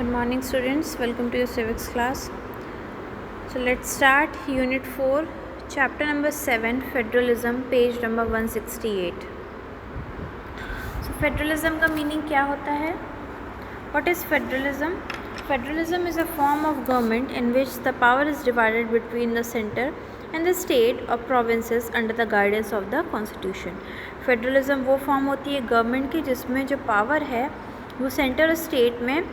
Good morning students, welcome to your civics class. So let's start unit 4, chapter number 7, federalism, page number 168. So federalism का meaning क्या होता है? What is federalism? Federalism is a form of government in which the power is divided between the center and the state or provinces under the guidance of the constitution. Federalism वो form होती है government की जिसमें जो power है वो centre और state में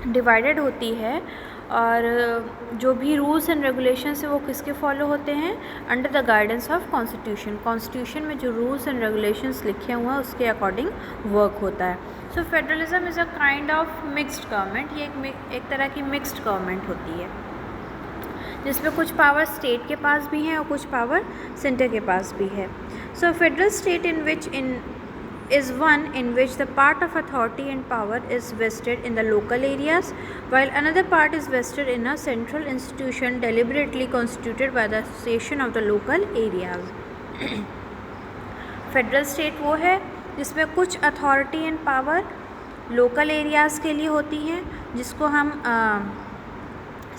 डिवाइडेड होती है और जो भी रूल्स एंड रेगुलेशंस है वो किसके फॉलो होते हैं under the guidance of constitution. Constitution में जो रूल्स एंड रेगुलेशंस लिखे हुए हैं उसके अकॉर्डिंग वर्क होता है. So federalism is a kind of mixed government. ये एक तरह की मिक्स्ड गवर्नमेंट होती है जिसमें कुछ पावर स्टेट के पास भी है और कुछ पावर सेंटर के पास भी है. So federal state is one in which the part of authority and power is vested in the local areas, while another part is vested in a central institution deliberately constituted by the association of the local areas. Federal state वो है जिसमें कुछ authority and power local areas के लिए होती हैं जिसको हम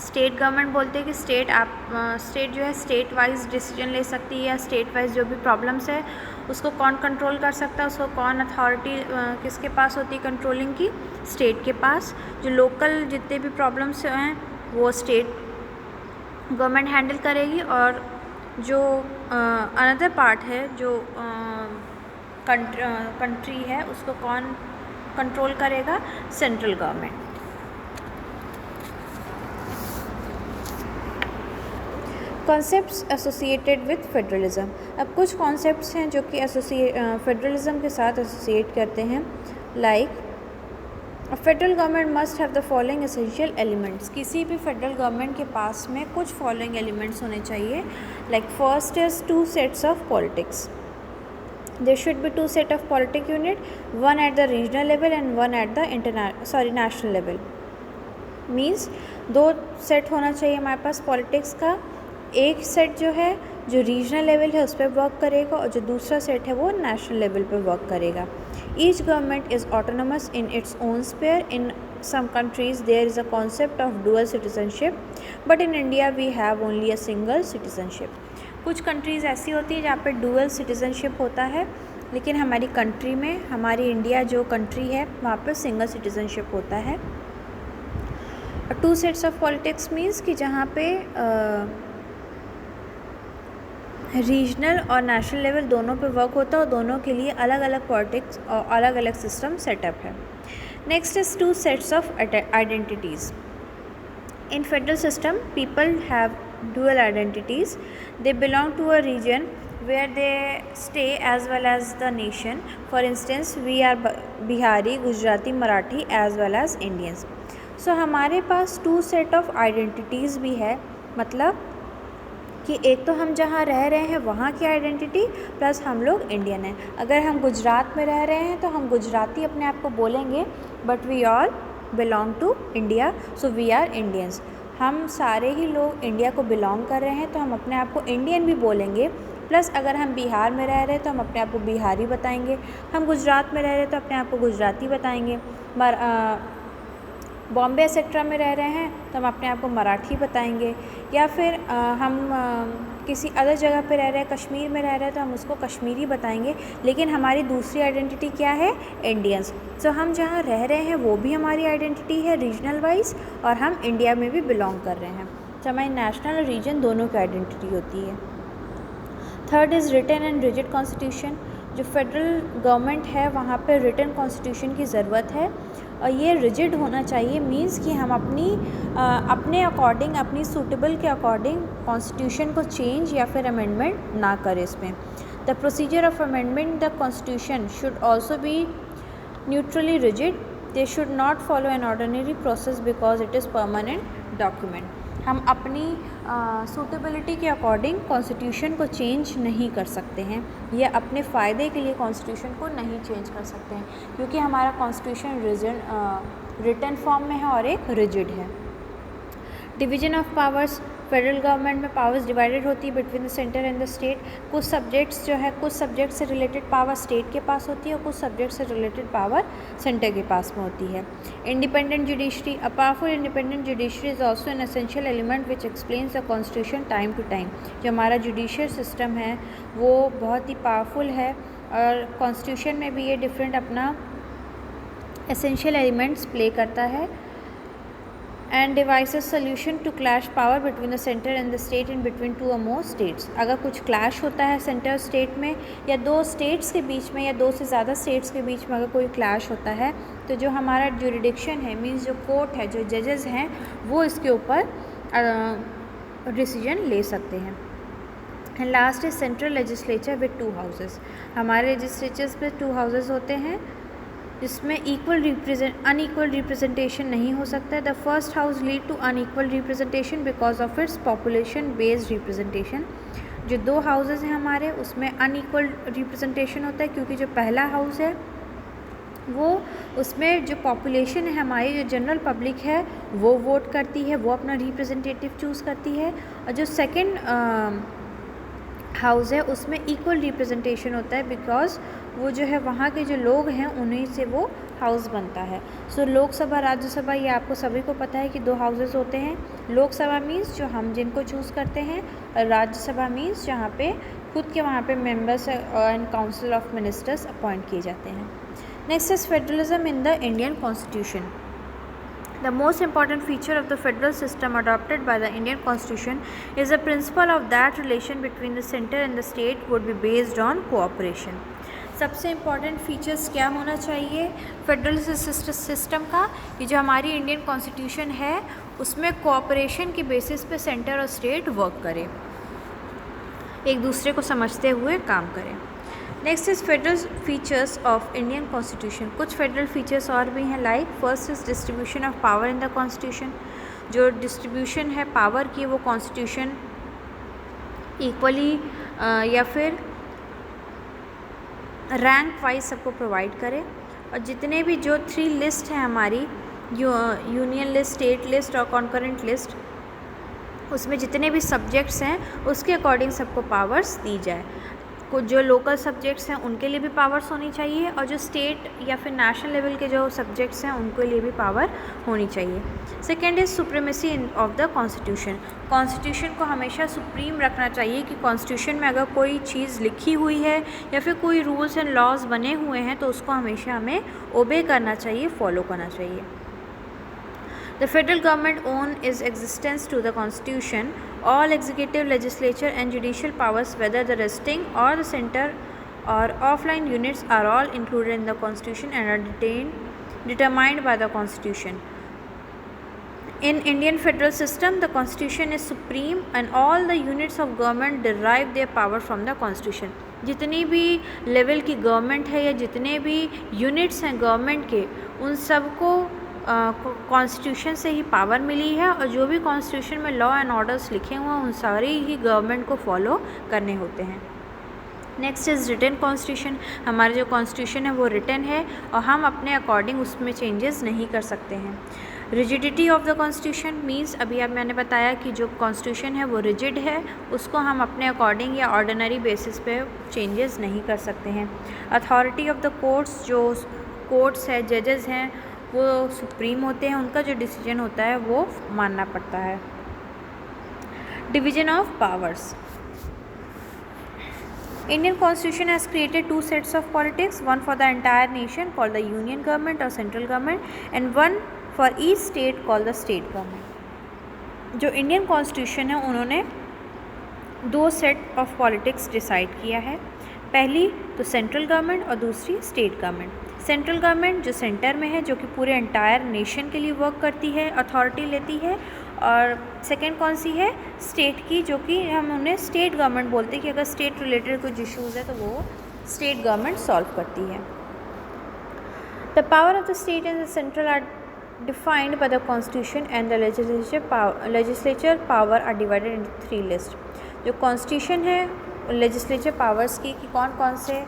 स्टेट गवर्नमेंट बोलते हैं कि स्टेट जो है स्टेट वाइज डिसीजन ले सकती है या स्टेट वाइज जो भी प्रॉब्लम्स है उसको कौन कंट्रोल कर सकता है, उसको कौन अथॉरिटी किसके पास होती है कंट्रोलिंग की, स्टेट के पास. जो लोकल जितने भी प्रॉब्लम्स हैं वो स्टेट गवर्नमेंट हैंडल करेगी और जो अनदर पार्ट है जो कंट्री है उसको कौन कंट्रोल करेगा, central government. Concepts associated with federalism. अब कुछ कॉन्सेप्ट्स हैं जो कि फेडरलिज्म के साथ एसोसिएट करते हैं. Like federal government must have the following essential elements. किसी भी फेडरल गवर्नमेंट के पास में कुछ फॉलोइंग एलिमेंट्स होने चाहिए. Like first is 2 sets of politics. There should be 2 set of politic unit, one at the regional level and one at the national level. Means 2 set होना चाहिए हमारे पास पॉलिटिक्स का. एक सेट जो है जो रीजनल लेवल है उस पर वर्क करेगा और जो दूसरा सेट है वो नेशनल लेवल पे वर्क करेगा. Each government is autonomous in its own sphere. In some countries there is a concept of dual citizenship but in India we have only a single citizenship. कुछ countries ऐसी होती है जहाँ पे dual citizenship होता है लेकिन हमारी कंट्री में, हमारी इंडिया जो कंट्री है वहाँ पर सिंगल सिटीजनशिप होता है. 2 सेट्स ऑफ पॉलिटिक्स मीन्स कि जहाँ पे रीजनल और नेशनल लेवल दोनों पे वर्क होता है और दोनों के लिए अलग अलग पॉलिटिक्स और अलग अलग सिस्टम सेटअप है. Next is 2 sets of identities. In federal system people have dual identities. They belong to a region where they stay as well as the nation. For instance, we are Bihari, Gujarati, Marathi as well as Indians. So हमारे पास 2 set of identities भी है. मतलब कि एक तो हम जहाँ रह रहे हैं वहाँ की आइडेंटिटी प्लस हम लोग इंडियन हैं. अगर हम गुजरात में रह रहे हैं तो हम गुजराती अपने आप को बोलेंगे but we all belong to India so we are Indians. हम सारे ही लोग इंडिया को बिलोंग कर रहे हैं तो हम अपने आप को इंडियन भी बोलेंगे. प्लस अगर हम बिहार में रह रहे हैं तो हम अपने आप को बिहारी बताएंगे. हम गुजरात में रह रहे हैं तो अपने आप को गुजराती बताएंगे. बॉम्बे सेक्टर में रह रहे हैं तो हम अपने आप को मराठी बताएंगे. या फिर हम किसी अदर जगह पे रह रहे हैं, कश्मीर में रह रहे हैं तो हम उसको कश्मीरी बताएंगे. लेकिन हमारी दूसरी आइडेंटिटी क्या है, इंडियंस. सो हम जहाँ रह रहे हैं वो भी हमारी आइडेंटिटी है रीजनल वाइज और हम इंडिया में भी बिलोंग कर रहे हैं. तो हमारी नेशनल और रीजन दोनों की आइडेंटिटी होती है. Third is written and rigid constitution. जो फेडरल गवर्नमेंट है वहाँ पे रिटन कॉन्स्टिट्यूशन की ज़रूरत है और ये रिजिड होना चाहिए. मींस कि हम अपने अकॉर्डिंग, अपनी सूटेबल के अकॉर्डिंग कॉन्स्टिट्यूशन को चेंज या फिर अमेंडमेंट ना करें इसमें. The procedure of amendment the constitution should also be neutrally rigid. They should not follow an ordinary process because it is permanent document. हम अपनी सूटेबिलिटी के अकॉर्डिंग कॉन्स्टिट्यूशन को चेंज नहीं कर सकते हैं या अपने फ़ायदे के लिए कॉन्स्टिट्यूशन को नहीं चेंज कर सकते हैं क्योंकि हमारा कॉन्स्टिट्यूशन रिटन फॉर्म में है और एक रिजिड है. Division of powers. Federal government में पावर्स डिवाइडेड होती है between the centre and the state. कुछ सब्जेक्ट्स जो है, कुछ सब्जेक्ट से रिलेटेड पावर स्टेट के पास होती है और कुछ सब्जेक्ट से रिलेटेड पावर सेंटर के पास में होती है। Independent judiciary, a powerful independent judiciary is also an essential element which explains the constitution time to time. जो हमारा जुडिशियल सिस्टम है वो बहुत ही पावरफुल है और कॉन्स्टिट्यूशन में भी ये डिफरेंट अपना एसेंशियल एलिमेंट्स प्ले करता है। And devises solution to clash power between the centre and the state in between two और मोर स्टेट्स। अगर कुछ क्लैश होता है सेंटर स्टेट में या दो स्टेट्स के बीच में या दो से ज़्यादा स्टेट्स के बीच में अगर कोई क्लैश होता है तो जो हमारा ज्यूरिडिक्शन है, मीन्स जो कोर्ट है, जो जजेस हैं, वो इसके ऊपर डिसीजन ले सकते हैं। And last is central legislature with 2 houses. हमारे लेजिस्लेचर्स में 2 हाउसेस होते हैं जिसमें अनइक्वल रिप्रेजेंटेशन नहीं हो सकता है। The first house lead to unequal representation because of its population based representation. जो 2 हाउसेस हैं हमारे उसमें अनइक्वल रिप्रेजेंटेशन होता है क्योंकि जो पहला हाउस है वो उसमें जो पॉपुलेशन है हमारी, जो जनरल पब्लिक है वो वोट करती है, वो अपना रिप्रेजेंटेटिव चूज़ करती है। और जो सेकेंड हाउस है उसमें इक्वल रिप्रेजेंटेशन होता है बिकॉज वो जो है वहाँ के जो लोग हैं उन्हीं से वो हाउस बनता है। सो लोकसभा, राज्यसभा, ये आपको सभी को पता है कि 2 हाउसेस होते हैं। लोकसभा मीन्स जो हम जिनको चूज़ करते हैं और राज्यसभा मीन्स जहाँ पे खुद के वहाँ पे members and council of ministers appoint किए जाते हैं। Next is federalism in the Indian constitution. The most important feature of the federal system adopted by the Indian Constitution is the principle of that relation between the center and the state would be based on cooperation. सबसे important features क्या होना चाहिए federal system का कि जो हमारी Indian constitution है उसमें कोऑपरेशन के बेसिस पे सेंटर और स्टेट वर्क करें, एक दूसरे को समझते हुए काम करें। Next is federal features of Indian constitution. कुछ फेडरल फीचर्स और भी हैं, like first is distribution of power in the constitution. जो डिस्ट्रीब्यूशन है पावर की वो कॉन्स्टिट्यूशन इक्वली या फिर रैंक वाइज सबको प्रोवाइड करे। और जितने भी जो 3 लिस्ट हैं हमारी, यूनियन लिस्ट, स्टेट लिस्ट और कॉन्करेंट लिस्ट, उसमें जितने भी सब्जेक्ट्स हैं उसके अकॉर्डिंग सबको पावर्स दी जाए। कुछ जो लोकल सब्जेक्ट्स हैं उनके लिए भी पावर्स होनी चाहिए और जो स्टेट या फिर नेशनल लेवल के जो सब्जेक्ट्स हैं उनके लिए भी पावर होनी चाहिए। Second is supremacy of the constitution. Constitution को हमेशा सुप्रीम रखना चाहिए कि कॉन्स्टिट्यूशन में अगर कोई चीज़ लिखी हुई है या फिर कोई रूल्स एंड लॉज बने हुए हैं तो उसको हमेशा हमें ओबे करना चाहिए, फॉलो करना चाहिए। The federal government own its existence to the constitution. All executive, legislature and judicial powers, whether the resting or the center or offline units, are all included in the constitution and are determined by the constitution. In Indian federal system, the constitution is supreme and all the units of government derive their power from the constitution. जितनी भी level की government है या जितने भी units हैं government के, उन सबको कॉन्स्टिट्यूशन से ही पावर मिली है और जो भी कॉन्स्टिट्यूशन में लॉ एंड ऑर्डर्स लिखे हुए हैं उन सारे ही गवर्नमेंट को फॉलो करने होते हैं। Next is written constitution. हमारा जो कॉन्स्टिट्यूशन है वो रिटन है और हम अपने अकॉर्डिंग उसमें चेंजेस नहीं कर सकते हैं। Rigidity of the constitution means अभी अब मैंने बताया कि जो कॉन्स्टिट्यूशन है वो रिजिड है, उसको हम अपने अकॉर्डिंग या ऑर्डिनरी बेसिस पे चेंजेस नहीं कर सकते हैं। अथॉरिटी ऑफ द कोर्ट्स, जो कोर्ट्स है, जजेस हैं, वो सुप्रीम होते हैं, उनका जो डिसीजन होता है वो मानना पड़ता है। Division of powers. Indian Constitution has created 2 sets of politics, one for the entire nation called the Union Government or Central Government and one for each state called the State Government. जो Indian Constitution है उन्होंने 2 set of politics decide किया है, पहली तो central government और दूसरी state government. Central government जो सेंटर में है, जो कि पूरे एंटायर नेशन के लिए वर्क करती है, अथॉरिटी लेती है, और सेकेंड कौन सी है, स्टेट की, जो कि हम उन्हें स्टेट गवर्नमेंट बोलते हैं कि अगर स्टेट रिलेटेड कुछ इश्यूज़ है तो वो स्टेट गवर्नमेंट सॉल्व करती है। The power of the state and the central are defined by the constitution and the legislature power are divided into 3 list. जो कॉन्स्टिट्यूशन है लेजिस्लेचर पावर्स की कि कौन कौन से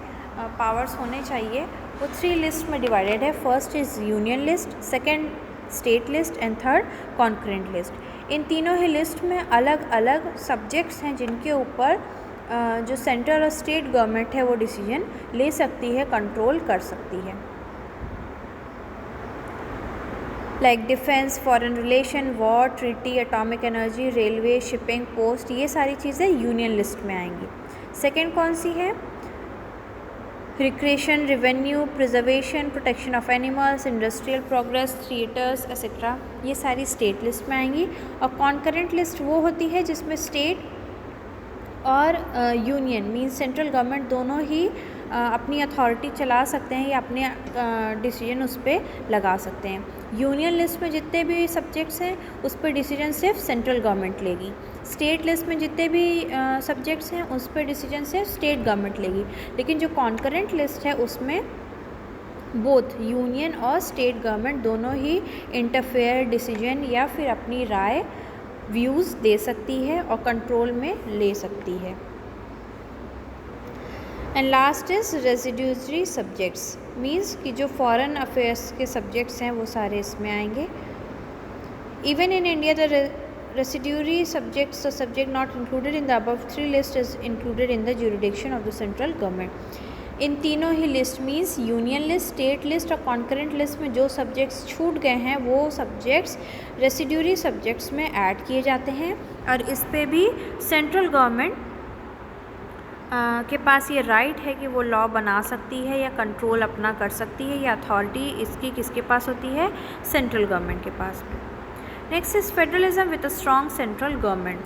पावर्स होने चाहिए, वो 3 लिस्ट में डिवाइडेड है। First is union list, second state list and third concurrent list. इन तीनों ही लिस्ट में अलग अलग सब्जेक्ट्स हैं जिनके ऊपर जो सेंट्रल और स्टेट गवर्नमेंट है वो डिसीजन ले सकती है, कंट्रोल कर सकती है। Like defence, foreign relation, war, treaty, atomic energy, railway, shipping, post, ये सारी चीज़ें यूनियन लिस्ट में आएंगी। सेकेंड कौन सी है? Recreation, revenue, preservation, protection of animals, industrial progress, theatres etcetera, ये सारी स्टेट लिस्ट में आएंगी। और कॉन्करेंट लिस्ट वो होती है जिसमें स्टेट और यूनियन मीन्स सेंट्रल गवर्नमेंट दोनों ही अपनी अथॉरिटी चला सकते हैं या अपने डिसीजन उस पर लगा सकते हैं। यूनियन लिस्ट में जितने भी सब्जेक्ट्स हैं उस पर डिसीजन सिर्फ सेंट्रल गवर्नमेंट लेगी। स्टेट लिस्ट में जितने भी सब्जेक्ट्स हैं उस पर डिसीजन सिर्फ स्टेट गवर्नमेंट लेगी। लेकिन जो कॉन्करेंट लिस्ट है उसमें बोथ यूनियन और स्टेट गवर्नमेंट दोनों ही इंटरफेयर, डिसीजन या फिर अपनी राय, व्यूज़ दे सकती है और कंट्रोल में ले सकती है। And last is residuary subjects, means कि जो फॉरेन अफेयर्स के सब्जेक्ट्स हैं वो सारे इसमें आएंगे। Even in India the residuary subjects, the subject not included in the above three list is included in the jurisdiction of the central government. इन तीनों ही list means union list, state list और concurrent list में जो subjects छूट गए हैं वो सब्जेक्ट्स रेसिड्यूरी सब्जेक्ट्स में ऐड किए जाते हैं। और इस पे भी सेंट्रल गवर्नमेंट के पास ये राइट है कि वो लॉ बना सकती है या कंट्रोल अपना कर सकती है, या अथॉरिटी इसकी किसके पास होती है? सेंट्रल गवर्नमेंट के पास में। Next is federalism with a strong central government.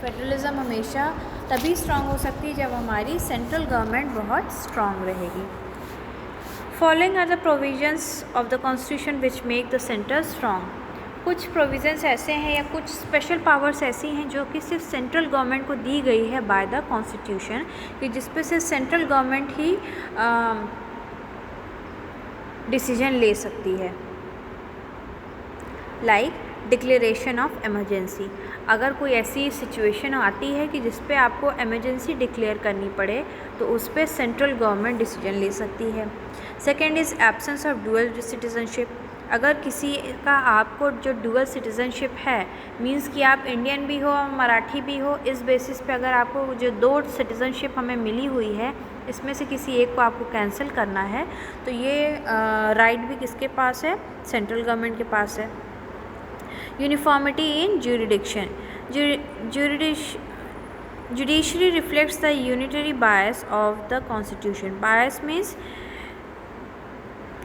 Federalism हमेशा तभी स्ट्रॉन्ग हो सकती है जब हमारी सेंट्रल गवर्नमेंट बहुत स्ट्रॉन्ग रहेगी। Following are the provisions of the constitution which make the centre strong. कुछ प्रोविजंस ऐसे हैं या कुछ स्पेशल पावर्स ऐसी हैं जो कि सिर्फ सेंट्रल गवर्नमेंट को दी गई है बाय द कॉन्स्टिट्यूशन, कि जिस पे सिर्फ सेंट्रल गवर्नमेंट ही डिसीजन ले सकती है। लाइक डिक्लेरेशन ऑफ इमरजेंसी, अगर कोई ऐसी सिचुएशन आती है कि जिस पे आपको इमरजेंसी डिक्लेयर करनी पड़े तो उस पर सेंट्रल गवर्नमेंट डिसीजन ले सकती है। Second is absence of dual citizenship, अगर किसी का आपको जो डुअल सिटीजनशिप है मींस कि आप इंडियन भी हो मराठी भी हो, इस बेसिस पे अगर आपको जो दो सिटीजनशिप हमें मिली हुई है इसमें से किसी एक को आपको कैंसिल करना है तो ये राइट भी किसके पास है? सेंट्रल गवर्नमेंट के पास है। Uniformity in jurisdiction, judiciary reflects the unitary bias of the constitution. Bias means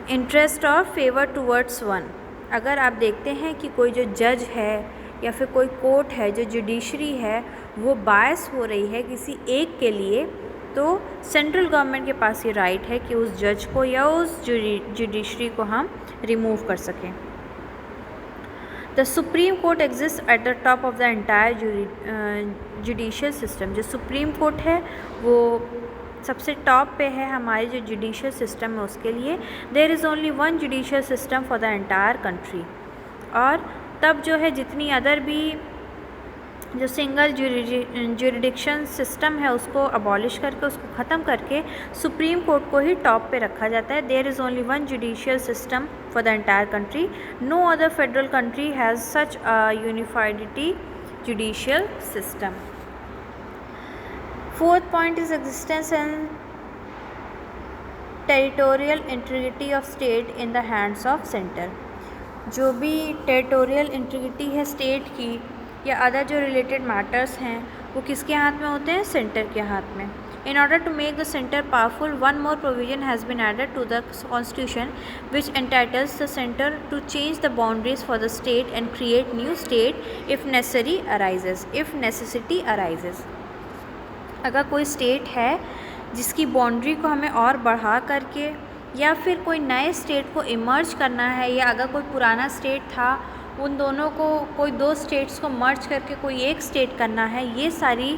interest और फेवर टूवर्ड्स वन। अगर आप देखते हैं कि कोई जो जज है या फिर कोई कोर्ट है, जो जुडिशरी है वो बायस हो रही है किसी एक के लिए, तो सेंट्रल गवर्नमेंट के पास ये राइट है कि उस जज को या उस जुडिशरी को हम रिमूव कर सकें। The supreme court exist at the top of the entire judicial system. जो सुप्रीम कोर्ट है वो सबसे टॉप पे है हमारे जो जुडिशियल सिस्टम है उसके लिए। There is only one judicial system for the entire country. और तब जो है जितनी अदर भी जो सिंगल ज्यूरिडिक्शन सिस्टम है उसको अबॉलिश करके, उसको ख़त्म करके सुप्रीम कोर्ट को ही टॉप पे रखा जाता है। There is only one judicial system for the entire country. No other federal country has such a unified judicial system. Fourth point is existence and territorial integrity of state in the hands of center। जो भी territorial integrity है state की या other जो related matters हैं वो किसके हाथ में होते हैं? सेंटर के हाथ में। In order to make the center powerful, one more provision has been added to the constitution which entitles the center to change the boundaries for the state and create new state if necessity arises। अगर कोई state है जिसकी boundary को हमें और बढ़ा करके या फिर कोई नए स्टेट को इमर्ज करना है, या अगर कोई पुराना स्टेट था उन दोनों को कोई दो स्टेट्स को मर्ज करके कोई एक स्टेट करना है, ये सारी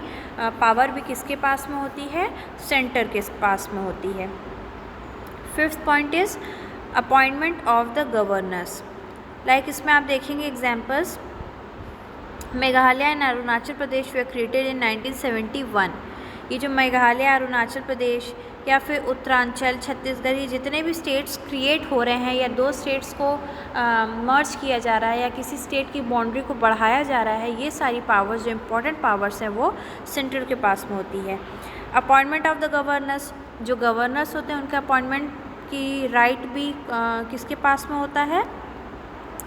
पावर भी किसके पास में होती है? सेंटर के पास में होती है। Fifth point is appointment of the governors. Like इसमें आप देखेंगे examples, Meghalaya and Arunachal Pradesh way created in 1971। ये जो मेघालय, अरुणाचल प्रदेश या फिर उत्तरांचल, छत्तीसगढ़, ये जितने भी स्टेट्स क्रिएट हो रहे हैं या दो स्टेट्स को मर्ज किया जा रहा है या किसी स्टेट की बाउंड्री को बढ़ाया जा रहा है, ये सारी पावर्स जो इम्पोर्टेंट पावर्स हैं वो सेंटर के पास में होती है। अपॉइंटमेंट ऑफ द गवर्नर्स, जो गवर्नर्स होते हैं उनके अपॉइंटमेंट की राइट भी किसके पास में होता है?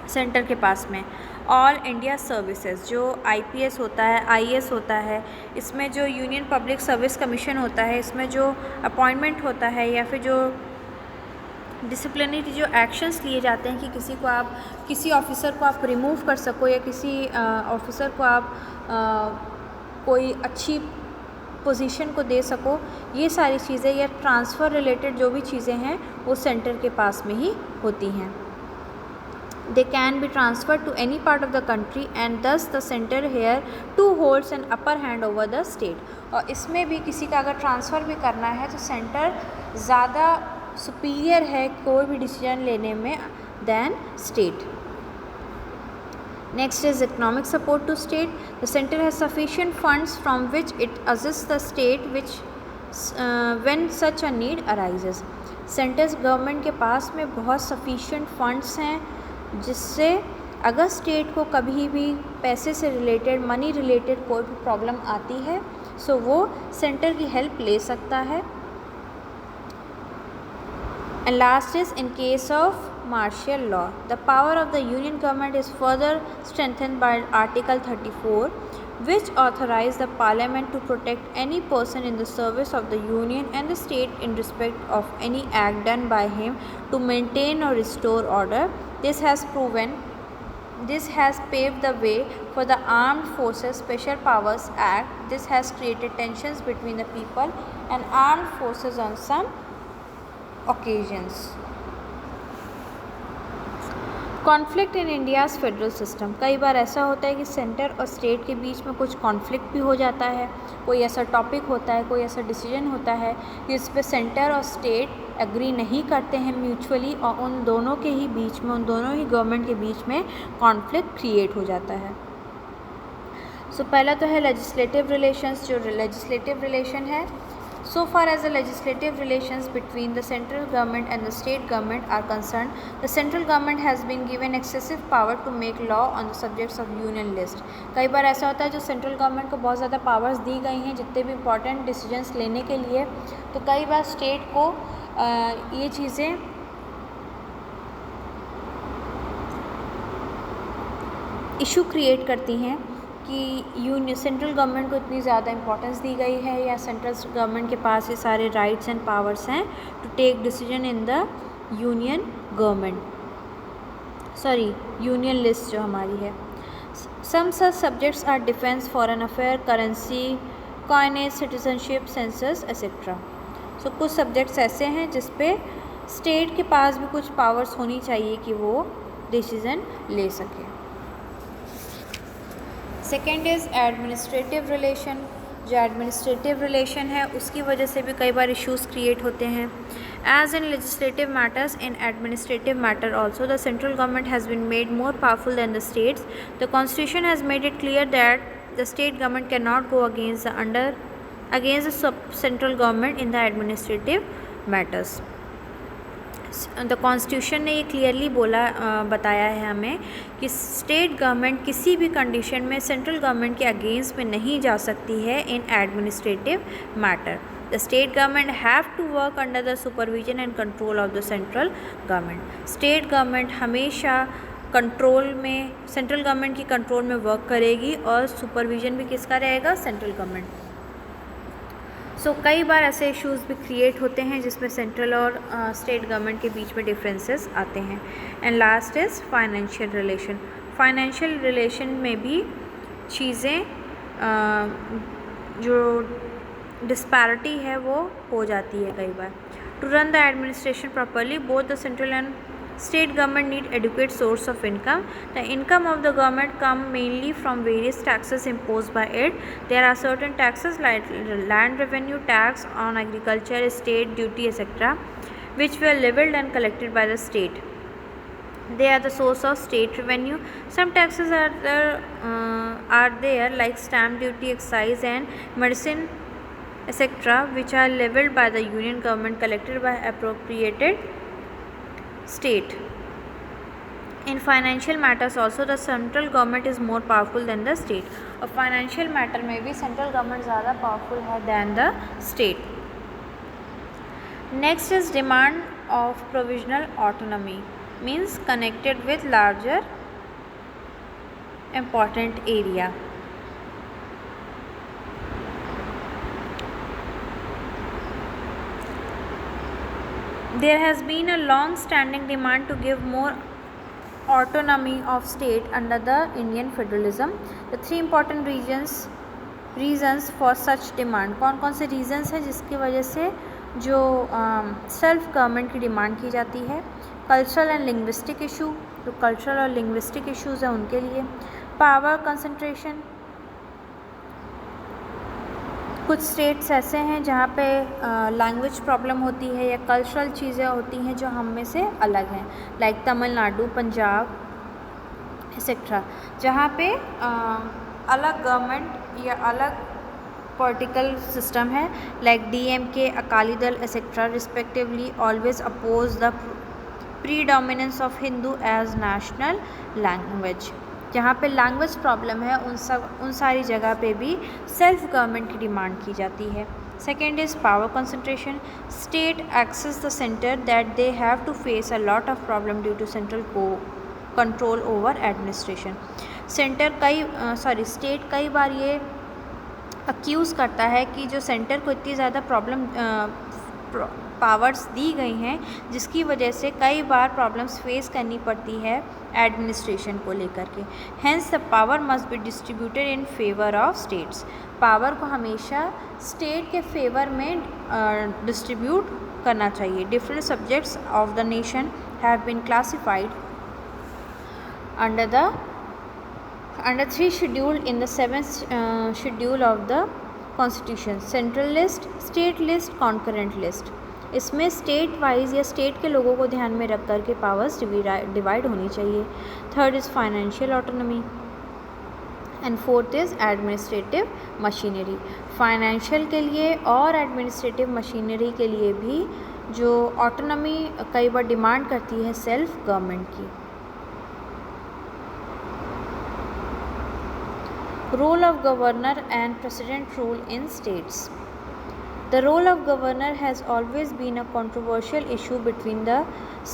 सेंटर के पास में। ऑल इंडिया सर्विसेज, जो आईपीएस होता है, आईएएस होता है, इसमें जो यूनियन पब्लिक सर्विस कमीशन होता है, इसमें जो अपॉइंटमेंट होता है या फिर जो डिसिप्लिनरी जो एक्शंस लिए जाते हैं कि किसी ऑफिसर को आप रिमूव कर सको या किसी ऑफिसर को आप कोई अच्छी पोजीशन को दे सको, ये सारी चीज़ें या ट्रांसफ़र रिलेटेड जो भी चीज़ें हैं वो सेंटर के पास में ही होती हैं। They can be transferred to any part of the country and thus the center here to holds an upper hand over the state। और इसमें भी किसी का अगर ट्रांसफ़र भी करना है तो सेंटर ज़्यादा सुपीरियर है कोई भी डिसीजन लेने में than state. Next is economic support to state। The center has sufficient funds from which it assists the state when such a need arises। Central government के पास में बहुत सफिशिएंट फंड्स हैं जिससे अगर स्टेट को कभी भी पैसे से रिलेटेड, मनी रिलेटेड कोई भी प्रॉब्लम आती है सो वो सेंटर की हेल्प ले सकता है। And last is in case of martial law, the power of the union government is further strengthened by Article 34, which authorizes the parliament to protect any person in the service of the union and the state in respect of any act done by him to maintain or restore order। This has paved the way for the Armed Forces Special Powers Act। This has created tensions between the people and armed forces on some occasions। Conflict in India's federal system, कई बार ऐसा होता है कि centre और state के बीच में कुछ conflict भी हो जाता है, कोई ऐसा टॉपिक होता है, कोई ऐसा डिसीजन होता है जिस पे सेंटर और स्टेट एग्री नहीं करते हैं म्यूचुअली और उन दोनों के ही बीच में, उन दोनों ही गवर्नमेंट के बीच में कॉन्फ्लिक्ट क्रिएट हो जाता है। सो पहला तो है लेजिस्लेटिव रिलेशंस, जो लेजिस्लेटिव रिलेशन है। So far as the legislative relations between the central government and the state government are concerned, the central government has been given excessive power to make law on the subjects of union list। कई बार ऐसा होता है जो central government को बहुत ज़्यादा powers दी गई हैं जितने भी इम्पॉर्टेंट डिसीजंस लेने के लिए, तो कई बार स्टेट को ये चीज़ें इशू क्रिएट करती हैं कि सेंट्रल गवर्नमेंट को इतनी ज़्यादा इंपॉर्टेंस दी गई है या सेंट्रल गवर्नमेंट के पास ये सारे राइट्स एंड पावर्स हैं to take decision in the union list जो हमारी है। Some such subjects are defence, foreign affair, currency, coinage, citizenship, census etcetera. So कुछ सब्जेक्ट्स ऐसे हैं जिस पे स्टेट के पास भी कुछ पावर्स होनी चाहिए कि वो डिसीजन ले सके। Second is administrative relation. जो एडमिनिस्ट्रेटिव रिलेशन है उसकी वजह से भी कई बार इश्यूज़ क्रिएट होते हैं। As in legislative matters, in administrative matter also the central government has been made more powerful than the states. The constitution has made it clear that the state government can not go against the central government in the administrative matters. The constitution ने ये clearly बताया है हमें कि state government किसी भी condition में central government के अगेंस्ट में नहीं जा सकती है in administrative matter. The state government have to work under the supervision and control of the central government. State government हमेशा कंट्रोल में, सेंट्रल गवर्नमेंट की कंट्रोल में वर्क करेगी और सुपरविजन भी किसका रहेगा? Central government. सो कई बार ऐसे इश्यूज़ भी क्रिएट होते हैं जिसमें सेंट्रल और स्टेट गवर्नमेंट के बीच में डिफरेंसेस आते हैं। And last is financial relation. Financial relation में भी चीज़ें जो डिस्पैरिटी है वो हो जाती है कई बार। To run the administration properly both the central and state government need adequate source of income. The income of the government come mainly from various taxes imposed by it. There are certain taxes like land revenue tax on agriculture, estate duty, etc., which were levied and collected by the state. They are the source of state revenue. Some taxes are there like stamp duty, excise and medicine etc., which are levied by the union government collected by appropriated state. In financial matters also, the central government is more powerful than the state. और financial matter में भी central government ज़्यादा powerful है than the state. Next is demand of provisional autonomy, means connected with larger important area. There has been a long-standing demand to give more autonomy of state under the Indian federalism. The three important reasons for such demand. कौन कौन से reasons हैं जिसकी वजह से जो self government की demand की जाती है? कल्चरल एंड लिंग्विस्टिक इशू, जो कल्चरल और लिंग्विस्टिक इश्यूज़ हैं उनके लिए. पावर कंसंट्रेशन, कुछ स्टेट्स ऐसे हैं जहाँ पे लैंग्वेज प्रॉब्लम होती है या कल्चरल चीज़ें होती हैं जो हम में से अलग हैं, लाइक तमिलनाडु, पंजाब एक्सेट्रा, जहाँ पे अलग गवर्नमेंट या अलग पॉलिटिकल सिस्टम है, like DMK, Akali Dal etcetera respectively always oppose the predominance of Hindu as national language. जहाँ पे लैंग्वेज प्रॉब्लम है उन सारी जगह पे भी सेल्फ गवर्नमेंट की डिमांड की जाती है. Second is power concentration. State access the centre that they have to face a lot of problem due to central control over administration. State कई बार ये अक्यूज़ करता है कि जो सेंटर को इतनी ज़्यादा पावर्स दी गई हैं जिसकी वजह से कई बार प्रॉब्लम्स फेस करनी पड़ती है एडमिनिस्ट्रेशन को लेकर के. Hence the power must be distributed in favour of states. Power को हमेशा स्टेट के फेवर में डिस्ट्रीब्यूट करना चाहिए. Different subjects of the nation have been classified under 3 schedule in the 7th schedule of the constitution. Central list, state list, concurrent list. इसमें state wise या state के लोगों को ध्यान में रख कर के पावर्स डिवाइड होनी चाहिए. Third is financial autonomy and fourth is administrative machinery. Financial के लिए और एडमिनिस्ट्रेटिव मशीनरी के लिए भी जो ऑटोनॉमी कई बार डिमांड करती है सेल्फ गवर्नमेंट की. Role of governor and president rule in states. The role of governor has always been a controversial issue between the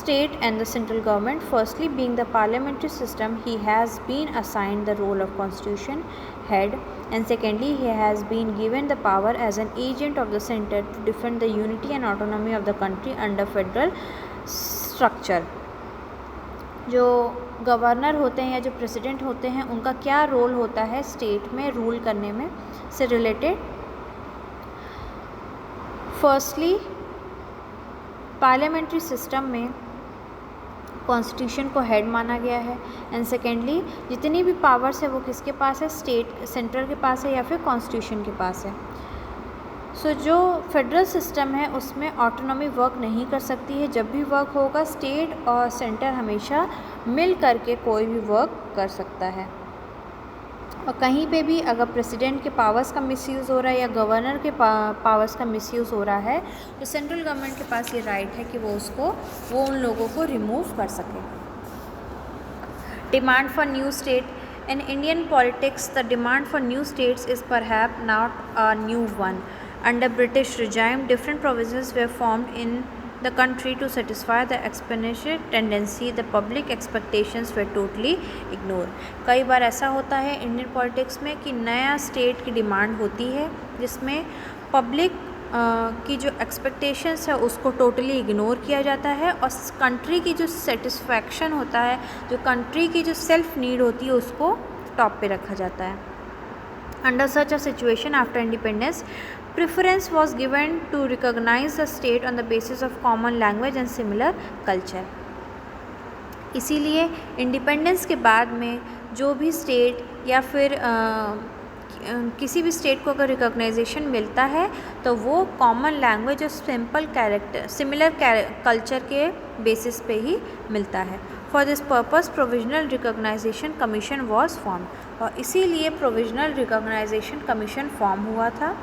state and the central government. Firstly, being the parliamentary system, he has been assigned the role of constitution head, and secondly, he has been given the power as an agent of the center to defend the unity and autonomy of the country under federal structure. जो governor होते हैं या जो president होते हैं उनका क्या role होता है स्टेट में रूल करने में से रिलेटेड. फर्स्टली, पार्लियामेंट्री सिस्टम में कॉन्स्टिट्यूशन को हेड माना गया है, एंड सेकेंडली जितनी भी पावर्स है वो किसके पास है? स्टेट सेंटर के पास है या फिर कॉन्स्टिट्यूशन के पास है. सो जो फेडरल सिस्टम है उसमें ऑटोनॉमी वर्क नहीं कर सकती है. जब भी वर्क होगा स्टेट और सेंटर हमेशा मिल करके कोई भी वर्क कर सकता है. और कहीं पे भी अगर प्रेसिडेंट के पावर्स का मिसयूज़ हो रहा है या गवर्नर के पावर्स का मिसयूज़ हो रहा है तो सेंट्रल गवर्नमेंट के पास ये राइट है कि वो उन लोगों को रिमूव कर सके. Demand for new state. In Indian politics, the demand for new states is perhaps not a new one. Under British regime, different provinces were formed in the country to satisfy the exponential tendency. The public expectations were totally ignored. कई बार ऐसा होता है Indian politics में कि नया state की demand होती है जिसमें पब्लिक की जो एक्सपेक्टेशंस है उसको टोटली इग्नोर किया जाता है और कंट्री की जो सेटिस्फैक्शन होता है, जो कंट्री की जो सेल्फ नीड होती है उसको टॉप पे रखा जाता है. Under such a situation after independence, preference was given to recognise the state on the basis of common language and similar culture. इसीलिए इंडिपेंडेंस के बाद में जो भी स्टेट या फिर किसी भी स्टेट को अगर रिकॉग्नाइजेशन मिलता है तो वो कॉमन लैंग्वेज और सिमिलर कल्चर के बेसिस पे ही मिलता है. For this purpose provisional recognisation commission was form. और इसीलिए प्रोविजनल रिकॉग्नाइजेशन कमीशन फॉर्म हुआ था.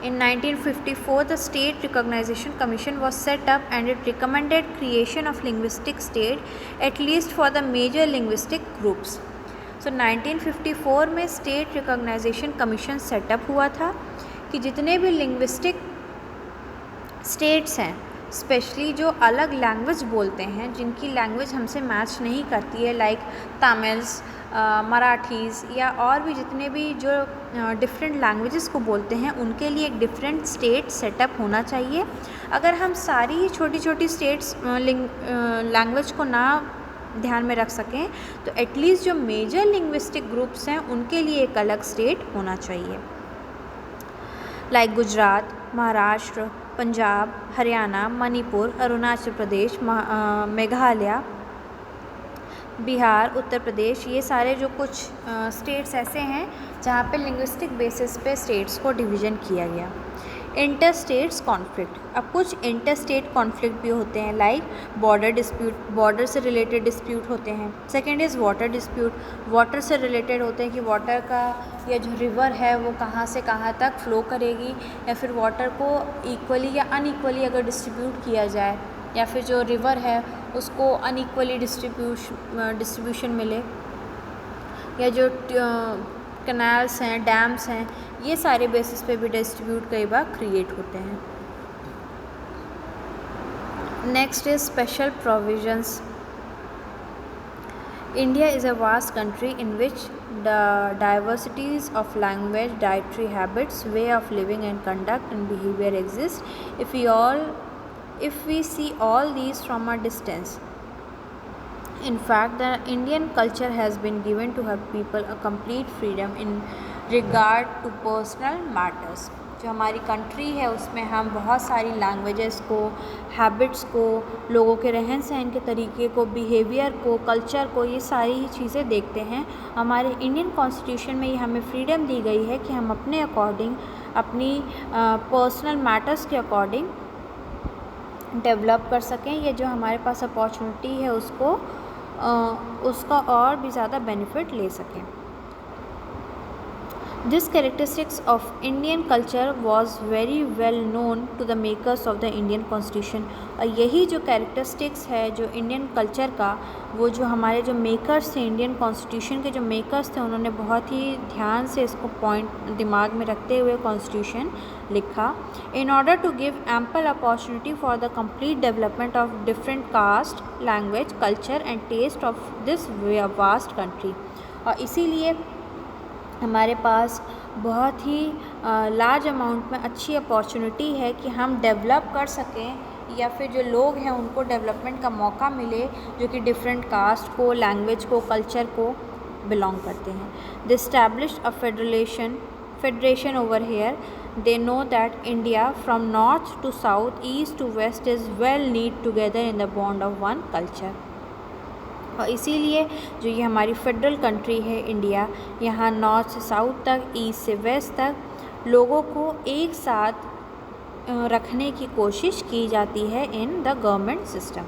In 1954, the State Recognition Commission was set up and it recommended creation of linguistic state, at least for the major linguistic groups. So 1954 में State Recognition Commission setup हुआ था कि जितने भी linguistic states हैं, specially जो अलग लैंग्वेज बोलते हैं, जिनकी लैंग्वेज हमसे मैच नहीं करती है, लाइक तमिल्स, मराठीज़ या और भी जितने भी जो डिफरेंट लैंग्वेजेस को बोलते हैं, उनके लिए एक डिफरेंट स्टेट सेटअप होना चाहिए. अगर हम सारी ही छोटी छोटी स्टेट्स लैंग्वेज को ना ध्यान में रख सकें तो एटलीस्ट जो मेजर लिंग्विस्टिक ग्रुप्स हैं उनके लिए एक अलग स्टेट होना चाहिए, लाइक गुजरात, महाराष्ट्र, पंजाब, हरियाणा, मणिपुर, अरुणाचल प्रदेश, मेघालय, बिहार, उत्तर प्रदेश. ये सारे जो कुछ स्टेट्स ऐसे हैं जहाँ पे लिंग्विस्टिक बेसिस पे स्टेट्स को डिवीज़न किया गया. Inter states conflict. अब कुछ इंटर स्टेट कॉन्फ्लिक्ट भी होते हैं, लाइक बॉर्डर डिस्प्यूट, बॉर्डर से रिलेटेड डिस्प्यूट होते हैं. Second is water dispute. Water से रिलेटेड होते हैं कि वाटर का या जो रिवर है वो कहाँ से कहाँ तक फ्लो करेगी, या फिर वाटर को इक्वली या अनइक्वली अगर डिस्ट्रीब्यूट किया जाए, या फिर जो रिवर है उसको अनइक्वली डिस्ट्रीब्यूशन मिले, या जो कैनाल्स हैं, डैम्स हैं, ये सारे बेसिस पे भी डिस्ट्रीब्यूट कई बार क्रिएट होते हैं. Next is special provisions. India is a vast country in which the diversities of language, dietary habits, way of living and conduct and behavior exist. If we see all these from a distance, in fact, the Indian culture has been given to her people a complete freedom in regard to personal matters. जो हमारी country है उसमें हम बहुत सारी languages को, habits को, लोगों के रहन सहन के तरीके को, बिहेवियर को, कल्चर को, ये सारी ही चीज़ें देखते हैं. हमारे इंडियन कॉन्स्टिट्यूशन में ये हमें फ्रीडम दी गई है कि हम अपने अकॉर्डिंग, अपनी पर्सनल मैटर्स के अकॉर्डिंग डेवलप कर सकें. ये जो हमारे पास अपॉर्चुनिटी है उसका और भी ज़्यादा बेनिफिट ले सकें. This characteristics of Indian culture was very well known to the makers of the Indian Constitution. और यही जो कैरेक्टरिस्टिक्स है जो इंडियन कल्चर का, वो जो हमारे जो मेकर्स थे, इंडियन कॉन्स्टिट्यूशन के जो मेकर्स थे, उन्होंने बहुत ही ध्यान से इसको पॉइंट दिमाग में रखते हुए कॉन्स्टिट्यूशन लिखा. In order to give ample opportunity for the complete development of different caste, language, culture and taste of this vast country. और इसीलिए हमारे पास बहुत ही लार्ज अमाउंट में अच्छी अपॉर्चुनिटी है कि हम डेवलप कर सकें, या फिर जो लोग हैं उनको डेवलपमेंट का मौका मिले जो कि डिफरेंट कास्ट को, लैंग्वेज को, कल्चर को बिलोंग करते हैं. They established a federation over here. They know that India from north to south, east to west is well knit together in the bond of one culture. और इसीलिए जो ये हमारी फेडरल कंट्री है India, यहाँ north से south तक, east से वेस्ट तक लोगों को एक साथ रखने की कोशिश की जाती है in the government system.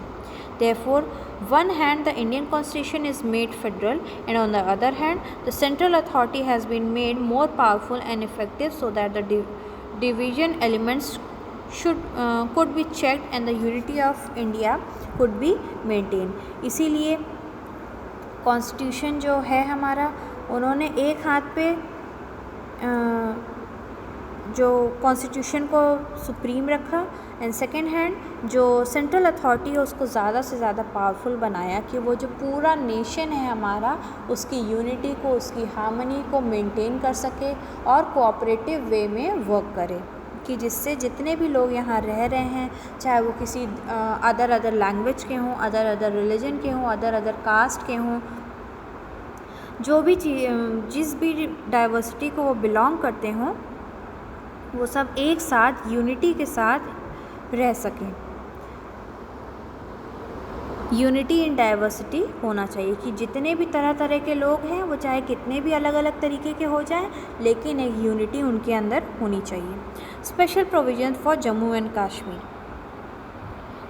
Therefore, one hand the Indian Constitution is made federal, and on the other hand the central authority has been made more powerful and effective so that the division elements could be checked and the unity of India could be maintained. इसीलिए constitution जो है हमारा, उन्होंने एक हाथ पे जो constitution को सुप्रीम रखा, एंड सेकेंड हैंड जो सेंट्रल अथॉरिटी है उसको ज़्यादा से ज़्यादा पावरफुल बनाया कि वो जो पूरा नेशन है हमारा, उसकी यूनिटी को, उसकी हार्मनी को मेंटेन कर सके और कोऑपरेटिव वे में वर्क करे, कि जिससे जितने भी लोग यहाँ रह रहे हैं, चाहे वो किसी अदर लैंग्वेज के हों, अदर रिलीजन के हों, अदर कास्ट के हों, जो भी जिस भी डाइवर्सिटी को वो बिलोंग करते हों, वो सब एक साथ यूनिटी के साथ रह सकें. यूनिटी इन डाइवर्सिटी होना चाहिए कि जितने भी तरह के लोग हैं वो चाहे कितने भी अलग अलग तरीके के हो जाएं, लेकिन एक यूनिटी उनके अंदर होनी चाहिए. Special provision for Jammu and Kashmir.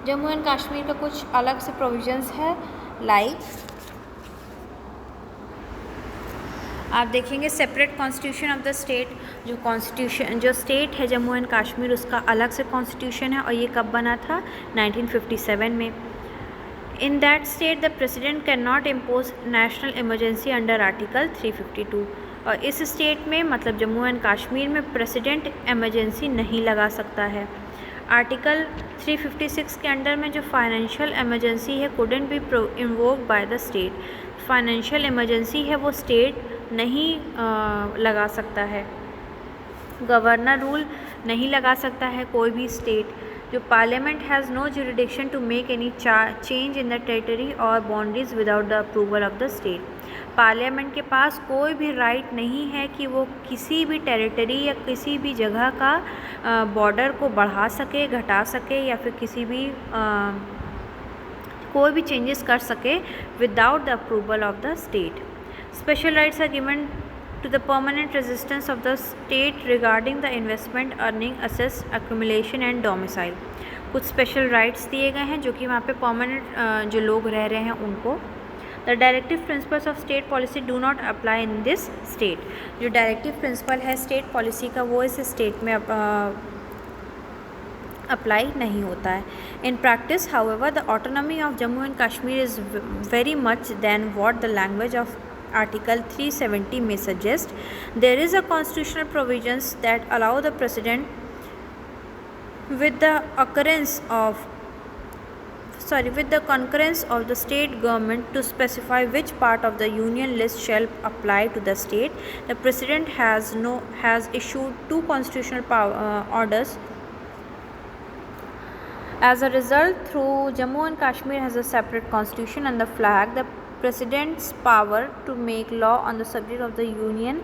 Jammu and Kashmir का कुछ अलग से प्रोविजंस है, लाइक आप देखेंगे separate constitution of the state, जो स्टेट है जम्मू एंड कश्मीर उसका अलग से कॉन्स्टिट्यूशन है और ये कब बना था 1957 में। In that state the president can not impose national emergency under article 352, और इस स्टेट में मतलब जम्मू एंड कश्मीर में प्रेसिडेंट इमरजेंसी नहीं लगा सकता है। आर्टिकल 356 के अंडर में जो फाइनेंशियल इमरजेंसी है couldn't B invoked by the state, financial emergency है वो स्टेट नहीं लगा सकता है, गवर्नर रूल नहीं लगा सकता है कोई भी स्टेट। जो parliament has no jurisdiction to make any change in the territory और boundaries without the approval of the state. Parliament के पास कोई भी राइट नहीं है कि वो किसी भी टेरिटरी या किसी भी जगह का बॉर्डर को बढ़ा सके, घटा सके या फिर किसी भी कोई भी चेंजेस कर सके without the approval of the state. Special rights are given to the permanent resistance of the state regarding the investment, earning, assets, accumulation and domicile। कुछ स्पेशल राइट्स दिए गए हैं जो कि वहाँ पे परमानेंट जो लोग रह रहे हैं उनको। The directive principles of state policy do not apply in this state, जो डायरेक्टिव प्रिंसिपल है स्टेट पॉलिसी का वो इस स्टेट में अप्लाई नहीं होता है। In practice however the autonomy of Jammu and Kashmir is very much then what the language of Article 370 may suggest। There is a constitutional provisions that allow the president with the concurrence of the state government to specify which part of the union list shall apply to the state। The president has issued 2 constitutional orders। As a result, through Jammu and Kashmir has a separate constitution and the flag, the President's power to make law on the subject of the union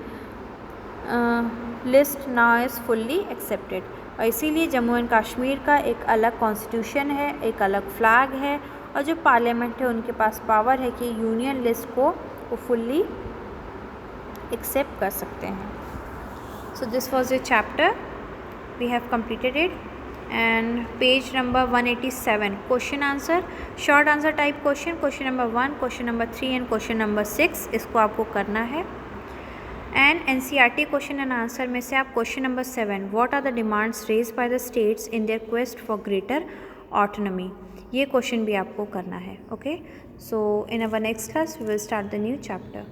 list now is fully accepted। और इसीलिए Jammu and Kashmir का एक अलग constitution है, एक अलग flag है और जो पार्लियामेंट है उनके पास पावर है कि यूनियन लिस्ट को वो फुल्ली एक्सेप्ट कर सकते हैं। So this was a chapter, we have completed it। and page number 187 question answer, short answer type question number 1, question number 3 and question number 6 इसको आपको करना है। and NCERT question and answer में से आप question number 7 what are the demands raised by the states in their quest for greater autonomy, ये question भी आपको करना है। okay, so in our next class we will start the new chapter।